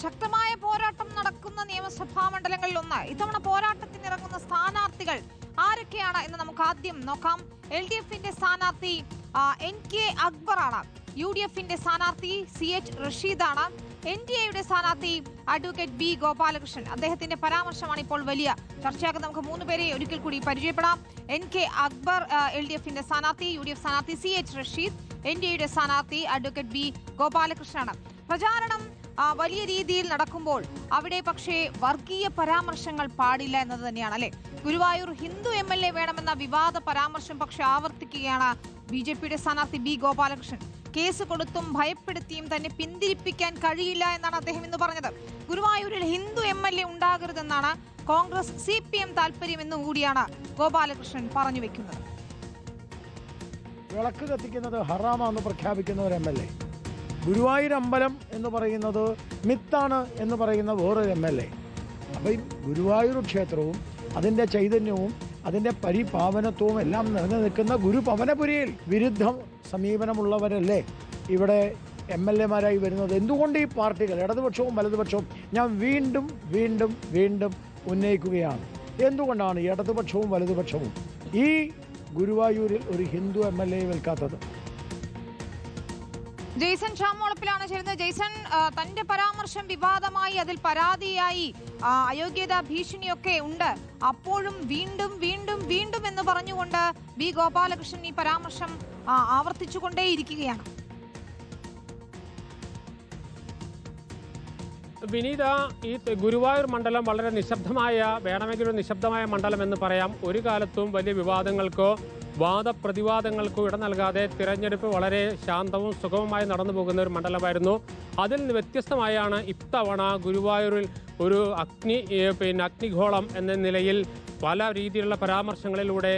ശക്തമായ പോരാട്ടം നടക്കുന്ന നിയമസഭാ മണ്ഡലങ്ങളിൽ ഒന്ന്. ഇത്തവണ പോരാട്ടത്തിനിറങ്ങുന്ന സ്ഥാനാർത്ഥികൾ ആരൊക്കെയാണ് എന്ന് നമുക്ക് ആദ്യം നോക്കാം. LDF-ന്റെ സ്ഥാനാർത്ഥി NK അക്ബറാണ്. UDF-ന്റെ സ്ഥാനാർത്ഥി CH റഷീദാണ്. NDA-യുടെ സ്ഥാനാർത്ഥി അഡ്വക്കേറ്റ് B ഗോപാലകൃഷ്ണൻ. അദ്ദേഹത്തിന്റെ പരാമർശമാണ് ഇപ്പോൾ വലിയ ചർച്ചയാക്കുന്നത്. നമുക്ക് മൂന്ന് പേരെ ഒരിക്കൽ കൂടി പരിചയപ്പെടാം. NK അക്ബർ LDF-ന്റെ സ്ഥാനാർത്ഥി, UDF സ്ഥാനാർത്ഥി CH റഷീദ്, NDA-യുടെ സ്ഥാനാർത്ഥി അഡ്വക്കേറ്റ് B ഗോപാലകൃഷ്ണനാണ്. പ്രചാരണം വലിയ രീതിയിൽ നടക്കുമ്പോൾ അവിടെ പക്ഷേ വർഗീയ പരാമർശങ്ങൾ പാടില്ല എന്നത് തന്നെയാണ് അല്ലെ. ഗുരുവായൂർ ഹിന്ദു MLA വേണമെന്ന വിവാദ പരാമർശം പക്ഷെ ആവർത്തിക്കുകയാണ് BJP-യുടെ സ്ഥാനാർത്ഥി B ഗോപാലകൃഷ്ണൻ. കേസ് കൊടുത്തും ഭയപ്പെടുത്തിയും തന്നെ പിന്തിരിപ്പിക്കാൻ കഴിയില്ല എന്നാണ് അദ്ദേഹം ഇന്ന് പറഞ്ഞത്. ഗുരുവായൂരിൽ ഹിന്ദു MLA ഉണ്ടാകരുതെന്നാണ് കോൺഗ്രസ് CPM താല്പര്യം എന്ന് കൂടിയാണ് ഗോപാലകൃഷ്ണൻ പറഞ്ഞു വെക്കുന്നത്. വിളക്ക് കത്തിക്കുന്നത് ഹറാമാണെന്ന് പ്രഖ്യാപിക്കുന്ന ഒരു MLA, ഗുരുവായൂർ അമ്പലം എന്ന് പറയുന്നത് മിത്താണ് എന്ന് പറയുന്ന വേറൊരു MLA. അപ്പം ഈ ഗുരുവായൂർ ക്ഷേത്രവും അതിൻ്റെ ചൈതന്യവും അതിൻ്റെ പരിപാവനത്വവും എല്ലാം നിറഞ്ഞു നിൽക്കുന്ന ഗുരുപവനപുരിയിൽ വിരുദ്ധ സമീപനമുള്ളവരല്ലേ ഇവിടെ MLA-മാരായി വരുന്നത്? എന്തുകൊണ്ട് ഈ പാർട്ടികൾ ഇടതുപക്ഷവും വലതുപക്ഷവും ഞാൻ വീണ്ടും വീണ്ടും വീണ്ടും ഉന്നയിക്കുകയാണ്, എന്തുകൊണ്ടാണ് ഇടതുപക്ഷവും വലതുപക്ഷവും ഈ ഗുരുവായൂരിൽ ഒരു ഹിന്ദു MLA വെൽക്കാത്തത്? ജെയ്സൺ ഷാമോളപ്പിലാണ് ചേരുന്നത്. ജെയ്സൺ, തന്റെ പരാമർശം വിവാദമായി, അതിൽ പരാതിയായി, അയോഗ്യത ഭീഷണിയൊക്കെ ഉണ്ട്. അപ്പോഴും വീണ്ടും വീണ്ടും വീണ്ടും എന്ന് പറഞ്ഞുകൊണ്ട് B ഗോപാലകൃഷ്ണൻ ഈ പരാമർശം ആവർത്തിച്ചുകൊണ്ടേയിരിക്കുകയാണ്. വിനീത, ഈ ഗുരുവായൂർ മണ്ഡലം വളരെ നിശബ്ദമായ, വേണമെങ്കിൽ ഒരു നിശബ്ദമായ മണ്ഡലം എന്ന് പറയാം. ഒരു കാലത്തും വലിയ വിവാദങ്ങൾക്കോ വാദപ്രതിവാദങ്ങൾക്കോ ഇട നൽകാതെ തിരഞ്ഞെടുപ്പ് വളരെ ശാന്തവും സുഗമമായി നടന്നു പോകുന്ന ഒരു മണ്ഡലമായിരുന്നു. അതിൽ നിന്ന് വ്യത്യസ്തമായാണ് ഇത്തവണ ഗുരുവായൂരിൽ ഒരു അഗ്നിഗോളം എന്ന നിലയിൽ പല രീതിയിലുള്ള പരാമർശങ്ങളിലൂടെ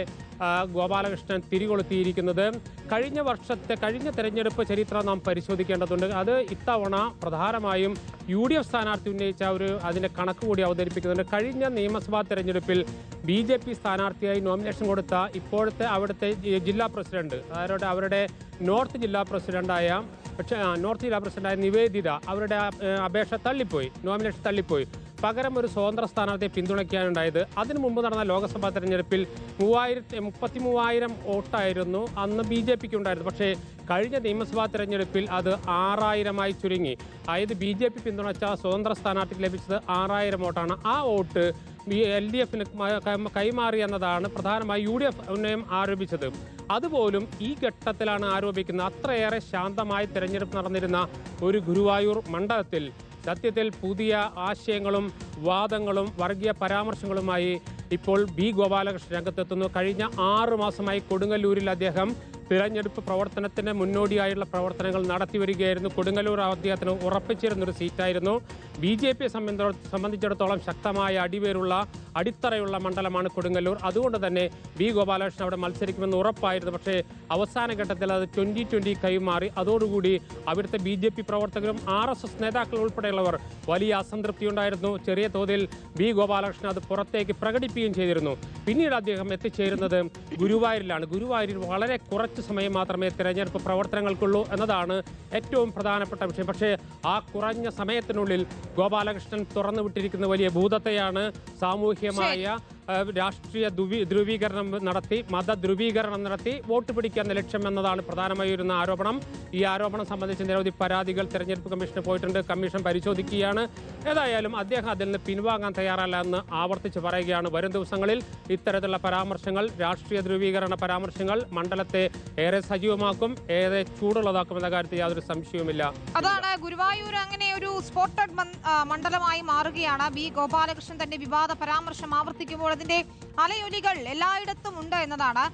ഗോപാലകൃഷ്ണൻ തിരികൊളുത്തിയിരിക്കുന്നത്. കഴിഞ്ഞ തെരഞ്ഞെടുപ്പ് ചരിത്രം നാം പരിശോധിക്കേണ്ടതുണ്ട്. അത് ഇത്തവണ പ്രധാനമായും UDF സ്ഥാനാർത്ഥി ഉന്നയിച്ച അതിൻ്റെ കണക്ക് കൂടി അവതരിപ്പിക്കുന്നുണ്ട്. കഴിഞ്ഞ നിയമസഭാ തെരഞ്ഞെടുപ്പിൽ BJP സ്ഥാനാർത്ഥിയായി നോമിനേഷൻ കൊടുത്ത ഇപ്പോഴത്തെ അവിടുത്തെ ജില്ലാ പ്രസിഡന്റ്, അവരുടെ നോർത്ത് ജില്ലാ പ്രസിഡന്റായ നിവേദിത, അവരുടെ അപേക്ഷ തള്ളിപ്പോയി, നോമിനേഷൻ തള്ളിപ്പോയി. പകരം ഒരു സ്വതന്ത്ര സ്ഥാനാർത്ഥിയെ പിന്തുണയ്ക്കാനുണ്ടായത്. അതിനു മുമ്പ് നടന്ന ലോക്സഭാ തെരഞ്ഞെടുപ്പിൽ 33,000 വോട്ടായിരുന്നു അന്ന് BJP-ക്ക് ഉണ്ടായിരുന്നു. പക്ഷേ കഴിഞ്ഞ നിയമസഭാ തെരഞ്ഞെടുപ്പിൽ അത് 6,000-ആയി ചുരുങ്ങി. അതായത് BJP പിന്തുണച്ച സ്വതന്ത്ര സ്ഥാനാർത്ഥിക്ക് ലഭിച്ചത് 6,000 വോട്ടാണ്. ആ വോട്ട് LDF-ന് കൈമാറി എന്നതാണ് പ്രധാനമായി UDF ഉന്നയം ആരോപിച്ചത്. അതുപോലും ഈ ഘട്ടത്തിലാണ് ആരോപിക്കുന്നത്. അത്രയേറെ ശാന്തമായി തെരഞ്ഞെടുപ്പ് നടന്നിരുന്ന ഒരു ഗുരുവായൂർ മണ്ഡലത്തിൽ സത്യത്തിൽ പുതിയ ആശയങ്ങളും വാദങ്ങളും വർഗീയ പരാമർശങ്ങളുമായി ഇപ്പോൾ B ഗോപാലകൃഷ്ണൻ രംഗത്തെത്തുന്നു. കഴിഞ്ഞ 6 മാസമായി കൊടുങ്ങല്ലൂരിൽ അദ്ദേഹം തിരഞ്ഞെടുപ്പ് പ്രവർത്തനത്തിന് മുന്നോടിയായുള്ള പ്രവർത്തനങ്ങൾ നടത്തി വരികയായിരുന്നു. കൊടുങ്ങല്ലൂർ അദ്ദേഹത്തിന് ഉറപ്പിച്ചിരുന്നൊരു സീറ്റായിരുന്നു. BJP-യെ സംബന്ധിച്ചിടത്തോളം ശക്തമായ അടിത്തറയുള്ള മണ്ഡലമാണ് കൊടുങ്ങല്ലൂർ. അതുകൊണ്ട് തന്നെ B ഗോപാലകൃഷ്ണൻ അവിടെ മത്സരിക്കുമെന്ന് ഉറപ്പായിരുന്നു. പക്ഷേ അവസാന ഘട്ടത്തിൽ അത് 2020 കൈമാറി. അതോടുകൂടി അവിടുത്തെ BJP പ്രവർത്തകരും RSS നേതാക്കൾ ഉൾപ്പെടെയുള്ളവർ വലിയ അസംതൃപ്തിയുണ്ടായിരുന്നു. ചെറിയ തോതിൽ B ഗോപാലകൃഷ്ണൻ അത് പുറത്തേക്ക് പ്രകടിപ്പിക്കുകയും ചെയ്തിരുന്നു. പിന്നീട് അദ്ദേഹം എത്തിച്ചേരുന്നത് ഗുരുവായൂരിലാണ്. ഗുരുവായൂരിൽ വളരെ കുറച്ച് സമയം മാത്രമേ തിരഞ്ഞെടുപ്പ് പ്രവർത്തനങ്ങൾക്കുള്ളൂ എന്നതാണ് ഏറ്റവും പ്രധാനപ്പെട്ട വിഷയം. പക്ഷേ ആ കുറഞ്ഞ സമയത്തിനുള്ളിൽ ഗോപാലകൃഷ്ണൻ തുറന്നുവിട്ടിരിക്കുന്ന വലിയ ഭൂതത്തെയാണ് സാമൂഹ്യമായ രാഷ്ട്രീയ ധ്രുവീകരണം നടത്തി, മത ധ്രുവീകരണം നടത്തി വോട്ട് പിടിക്കുന്ന ലക്ഷ്യം എന്നതാണ് പ്രധാനമായി വരുന്ന ആരോപണം. ഈ ആരോപണം സംബന്ധിച്ച് നിരവധി പരാതികൾ തെരഞ്ഞെടുപ്പ് കമ്മീഷന് പോയിട്ടുണ്ട്. കമ്മീഷൻ പരിശോധിക്കുകയാണ്. ഏതായാലും അദ്ദേഹം അതിൽ നിന്ന് പിൻവാങ്ങാൻ തയ്യാറല്ല എന്ന് ആവർത്തിച്ച് പറയുകയാണ്. വരും ദിവസങ്ങളിൽ ഇത്തരത്തിലുള്ള പരാമർശങ്ങൾ, രാഷ്ട്രീയ ധ്രുവീകരണ പരാമർശങ്ങൾ മണ്ഡലത്തെ ഏറെ സജീവമാക്കും, ഏറെ ചൂടുള്ളതാക്കും എന്ന കാര്യത്തിൽ യാതൊരു സംശയവുമില്ല. അതാണ് ഗുരുവായൂർ അങ്ങനെ ഒരു സ്പോട്ടഡ് മണ്ഡലമായി മാറുകയാണ്. B ഗോപാലകൃഷ്ണൻ തന്റെ വിവാദ പരാമർശം ആവർത്തിക്കുമ്പോൾ അതിന്റെ അലയൊലികൾ എല്ലായിടത്തും ഉണ്ട് എന്നതാണ്.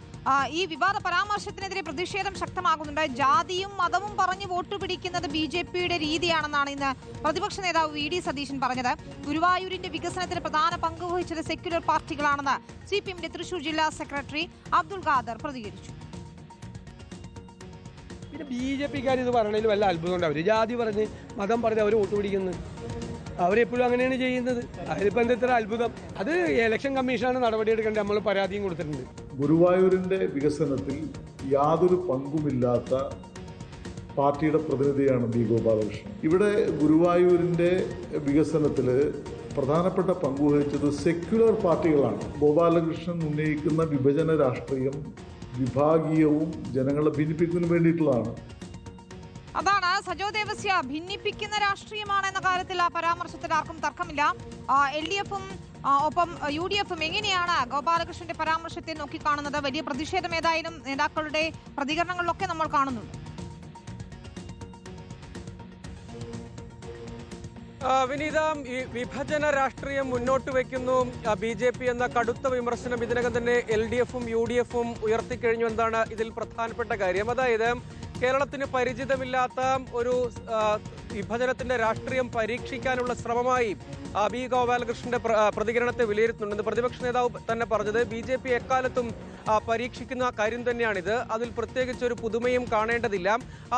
ഈ വിവാദ പരാമർശത്തിനെതിരെ പ്രതിഷേധം ശക്തമാകുന്നുണ്ട്. ജാതിയും മതവും പറഞ്ഞ് വോട്ട് പിടിക്കുന്നത് BJP-യുടെ രീതിയാണെന്നാണ് ഇന്ന് പ്രതിപക്ഷ നേതാവ് VD സതീശൻ പറഞ്ഞത്. ഗുരുവായൂരിന്റെ വികസനത്തിന് പ്രധാന പങ്ക് വഹിച്ചത് സെക്യുലർ പാർട്ടികളാണെന്ന് CPM-ന്റെ തൃശൂർ ജില്ലാ സെക്രട്ടറി അബ്ദുൾ ഖാദർ പ്രതികരിച്ചു. പിന്നെ BJP-ക്കാർ ഇത് പറയണതിൽ വല്ല അത്ഭുതമുണ്ട്. അവർ ജാതി പറഞ്ഞ് മതം പറഞ്ഞ് അവർ വോട്ട് പിടിക്കുന്നത് അവരെപ്പോഴും അങ്ങനെയാണ് ചെയ്യുന്നത്. അതിലിപ്പോൾ എന്താ ഇത്ര അത്ഭുതം? അത് ഇലക്ഷൻ കമ്മീഷനാണ് നടപടിയെടുക്കേണ്ടത്. നമ്മൾ പരാതിയും കൊടുത്തിട്ടുണ്ട്. ഗുരുവായൂരിൻ്റെ വികസനത്തിൽ യാതൊരു പങ്കുമില്ലാത്ത പാർട്ടിയുടെ പ്രതിനിധിയാണ് ബി ഗോപാലകൃഷ്ണൻ. ഇവിടെ ഗുരുവായൂരിൻ്റെ വികസനത്തിൽ പ്രധാനപ്പെട്ട പങ്കുവഹിച്ചത് സെക്യുലർ പാർട്ടികളാണ്. ഗോപാലകൃഷ്ണൻ ഉന്നയിക്കുന്ന വിഭജന രാഷ്ട്രീയം വിഭാഗീയവും ജനങ്ങളെ ഭിന്നിപ്പിക്കുന്നതിന് വേണ്ടിയിട്ടുള്ളതാണ്. അതാണ് സജോ ദേവസ്യ, ഭിന്നിപ്പിക്കുന്ന രാഷ്ട്രീയമാണ് എന്ന കാര്യത്തിൽ ആ പരാമർശത്തിൽ ആർക്കും തർക്കമില്ല. LDFും ഒപ്പം UDFും എങ്ങനെയാണ് ഗോപാലകൃഷ്ണന്റെ പരാമർശത്തെ നോക്കിക്കാണുന്നത്? വലിയ പ്രതിഷേധം ഏതായാലും നേതാക്കളുടെ പ്രതികരണങ്ങളിലൊക്കെ നമ്മൾ കാണുന്നുണ്ട്. വിനീത, ഈ വിഭജന രാഷ്ട്രീയം മുന്നോട്ട് വയ്ക്കുന്നു BJP എന്ന കടുത്ത വിമർശനം ഇതിനകം തന്നെ LDFും UDFും ഉയർത്തിക്കഴിഞ്ഞു എന്നതാണ് ഇതിൽ പ്രധാനപ്പെട്ട കാര്യം. അതായത് കേരളത്തിന് പരിചിതമില്ലാത്ത ഒരു വിഭജനത്തിന്റെ രാഷ്ട്രീയം പരീക്ഷിക്കാനുള്ള ശ്രമമായി ബി ഗോപാലകൃഷ്ണന്റെ പ്രതികരണത്തെ വിലയിരുത്തുന്നുണ്ട്. പ്രതിപക്ഷ നേതാവ് തന്നെ പറഞ്ഞത് BJP എക്കാലത്തും പരീക്ഷിക്കുന്ന കാര്യം തന്നെയാണിത്. അതിൽ പ്രത്യേകിച്ച് ഒരു പുതുമയും കാണേണ്ടതില്ല.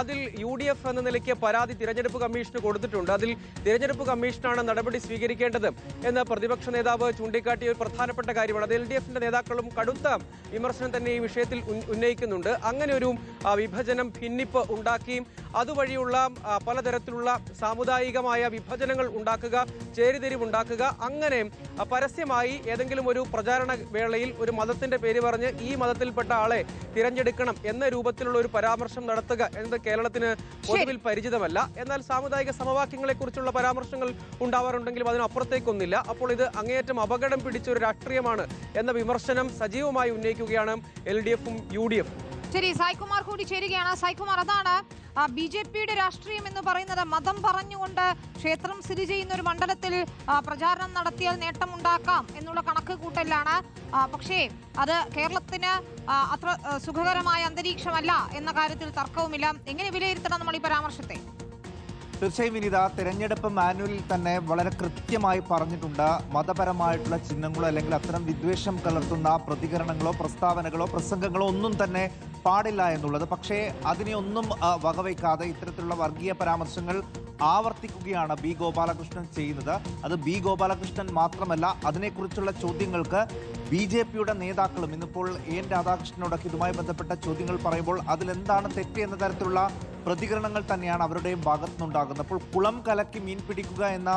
അതിൽ UDF എന്ന നിലയ്ക്ക് പരാതി തിരഞ്ഞെടുപ്പ് കമ്മീഷന് കൊടുത്തിട്ടുണ്ട്. അതിൽ തിരഞ്ഞെടുപ്പ് കമ്മീഷനാണ് നടപടി സ്വീകരിക്കേണ്ടത് എന്ന് പ്രതിപക്ഷ നേതാവ് ചൂണ്ടിക്കാട്ടിയ ഒരു പ്രധാനപ്പെട്ട കാര്യമാണ്. അത് LDFന്റെ നേതാക്കളും കടുത്ത വിമർശനം തന്നെ ഈ വിഷയത്തിൽ ഉന്നയിക്കുന്നുണ്ട്. അങ്ങനെ ഒരു വിഭജനം, ഭിന്നിപ്പ് ഉണ്ടാക്കി അതുവഴിയുള്ള പലതരത്തിലുള്ള സാമുദായികമായ വിഭജനങ്ങൾ ഉണ്ടാക്കുക, ചേരിതിരിവുണ്ടാക്കുക, അങ്ങനെ പരസ്യമായി ഏതെങ്കിലും ഒരു പ്രചാരണ വേളയിൽ ഒരു മതത്തിന്റെ പേര് പറഞ്ഞ് ഈ മതത്തിൽപ്പെട്ട ആളെ തിരഞ്ഞെടുക്കണം എന്ന രൂപത്തിലുള്ള ഒരു പരാമർശം നടത്തുക എന്നത് കേരളത്തിന് പൊതുവിൽ പരിചിതമല്ല. എന്നാൽ സാമുദായിക സമവാക്യങ്ങളെ കുറിച്ചുള്ള പരാമർശങ്ങൾ ഉണ്ടാവാറുണ്ടെങ്കിലും അതിനപ്പുറത്തേക്കൊന്നില്ല. അപ്പോൾ ഇത് അങ്ങേയറ്റം അപകടം പിടിച്ച ഒരു രാഷ്ട്രീയമാണ് എന്ന വിമർശനം സജീവമായി ഉന്നയിക്കുകയാണ് LDFും UDFും. ശരി, സായ്കുമാർ കൂടി ചേരുകയാണ്. സായ്കുമാർ, അതാണ് BJPയുടെ രാഷ്ട്രീയം എന്ന് പറയുന്നത്. മതം പറഞ്ഞുകൊണ്ട് ക്ഷേത്രം സ്ഥിതി ചെയ്യുന്ന ഒരു മണ്ഡലത്തിൽ പ്രചാരണം നടത്തിയാൽ നേട്ടമുണ്ടാക്കാം എന്നുള്ള കണക്ക് കൂട്ടലാണ്. പക്ഷേ അത് കേരളത്തിന് അത്ര സുഖകരമായ അന്തരീക്ഷമല്ല എന്ന കാര്യത്തിൽ തർക്കവുമില്ല. എങ്ങനെ വിലയിരുത്തണം നമ്മൾ ഈ പരാമർശത്തെ? തീർച്ചയായും വിനീത, തെരഞ്ഞെടുപ്പ് മാനുവലിൽ തന്നെ വളരെ കൃത്യമായി പറഞ്ഞിട്ടുണ്ട്, മതപരമായിട്ടുള്ള ചിഹ്നങ്ങളോ അല്ലെങ്കിൽ അത്തരം വിദ്വേഷം കലർത്തുന്ന പ്രതികരണങ്ങളോ പ്രസ്താവനകളോ പ്രസംഗങ്ങളോ ഒന്നും തന്നെ പാടില്ല എന്നുള്ളത്. പക്ഷേ അതിനെ ഒന്നും വകവയ്ക്കാതെ ഇത്തരത്തിലുള്ള വർഗീയ പരാമർശങ്ങൾ ആവർത്തിക്കുകയാണ് ബി ഗോപാലകൃഷ്ണൻ ചെയ്യുന്നത്. അത് ബി ഗോപാലകൃഷ്ണൻ മാത്രമല്ല, അതിനെക്കുറിച്ചുള്ള ചോദ്യങ്ങൾക്ക് BJPയുടെ നേതാക്കളും ഇന്നിപ്പോൾ എൻ രാധാകൃഷ്ണനോടൊക്കെ ഇതുമായി ബന്ധപ്പെട്ട ചോദ്യങ്ങൾ പറയുമ്പോൾ അതിലെന്താണ് തെറ്റ് എന്ന തരത്തിലുള്ള പ്രതികരണങ്ങൾ തന്നെയാണ് അവരുടെയും ഭാഗത്തുനിന്നുണ്ടാകുന്നത്. അപ്പോൾ കുളം കലക്കി മീൻ പിടിക്കുക എന്ന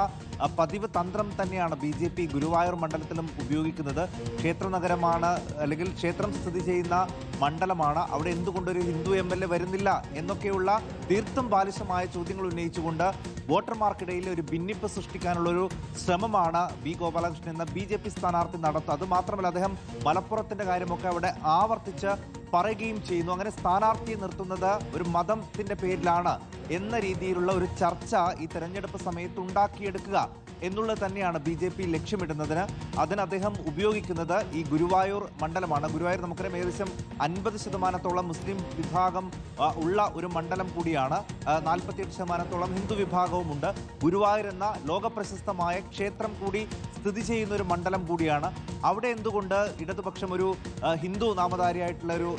പതിവ് തന്ത്രം തന്നെയാണ് BJP ഗുരുവായൂർ മണ്ഡലത്തിലും ഉപയോഗിക്കുന്നത്. ക്ഷേത്രനഗരമാണ്, അല്ലെങ്കിൽ ക്ഷേത്രം സ്ഥിതി ചെയ്യുന്ന മണ്ഡലമാണ്, അവിടെ എന്തുകൊണ്ടൊരു ഹിന്ദു MLA വരുന്നില്ല എന്നൊക്കെയുള്ള തീർത്തും ബാലിശമായ ചോദ്യങ്ങൾ ഉന്നയിച്ചുകൊണ്ട് വോട്ടർമാർക്കിടയിൽ ഒരു ഭിന്നിപ്പ് സൃഷ്ടിക്കാനുള്ളൊരു ശ്രമമാണ് ബി ഗോപാലകൃഷ്ണൻ എന്ന BJP സ്ഥാനാർത്ഥി നടത്തുന്നത്. അത് മാത്രമല്ല, അദ്ദേഹം മലപ്പുറത്തിന്റെ കാര്യമൊക്കെ അവിടെ ആവർത്തിച്ച് പറയുകയും ചെയ്യുന്നു. അങ്ങനെ സ്ഥാനാർത്ഥിയെ നിർത്തുന്നത് ഒരു മതത്തിന്റെ പേരിലാണ് എന്ന രീതിയിലുള്ള ഒരു ചർച്ച ഈ തെരഞ്ഞെടുപ്പ് സമയത്ത് ഉണ്ടാക്കിയെടുക്കുക എന്നുള്ളത് തന്നെയാണ് BJP ലക്ഷ്യമിടുന്നതിന്. അതിന് അദ്ദേഹം ഉപയോഗിക്കുന്നത് ഈ ഗുരുവായൂർ മണ്ഡലമാണ്. ഗുരുവായൂർ നമുക്കറിയാം ഏകദേശം 50% മുസ്ലിം വിഭാഗം ഉള്ള ഒരു മണ്ഡലം കൂടിയാണ്. 48% ഹിന്ദു വിഭാഗവുമുണ്ട്. ഗുരുവായൂർ എന്ന ലോകപ്രശസ്തമായ ക്ഷേത്രം കൂടി സ്ഥിതി ചെയ്യുന്ന ഒരു മണ്ഡലം കൂടിയാണ്. അവിടെ എന്തുകൊണ്ട് ഇടതുപക്ഷം ഒരു ഹിന്ദു നാമധാരിയായിട്ടുള്ള ഒരു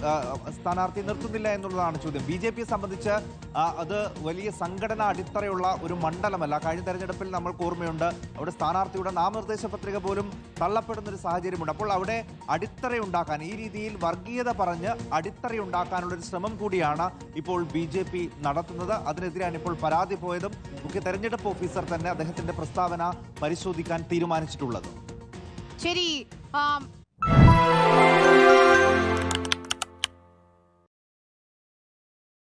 സ്ഥാനാർത്ഥി നിർത്തുന്നില്ല എന്നുള്ളതാണ് ചോദ്യം. BJPയെ സംബന്ധിച്ച് അത് വലിയ സംഘടനാ അടിത്തറയുള്ള ഒരു മണ്ഡലമല്ല. കഴിഞ്ഞ തെരഞ്ഞെടുപ്പിൽ നമ്മൾക്ക് ഓർമ്മയുണ്ട്, അവിടെ സ്ഥാനാർത്ഥിയുടെ നാമനിർദ്ദേശ പത്രിക പോലും തള്ളപ്പെടുന്ന ഒരു സാഹചര്യമുണ്ട്. അപ്പോൾ അവിടെ അടിത്തറയുണ്ടാക്കാൻ, ഈ രീതിയിൽ വർഗീയത പറഞ്ഞ് അടിത്തറയുണ്ടാക്കാനുള്ളൊരു ശ്രമം കൂടിയാണ് ഇപ്പോൾ BJP നടത്തുന്നത്. അതിനെതിരെയാണ് ഇപ്പോൾ പരാതി പോയതും മുഖ്യ തെരഞ്ഞെടുപ്പ് ഓഫീസർ തന്നെ അദ്ദേഹത്തിന്റെ പ്രസ്താവന പരിശോധിക്കാൻ തീരുമാനിച്ചിട്ടുള്ളത്. ശരി,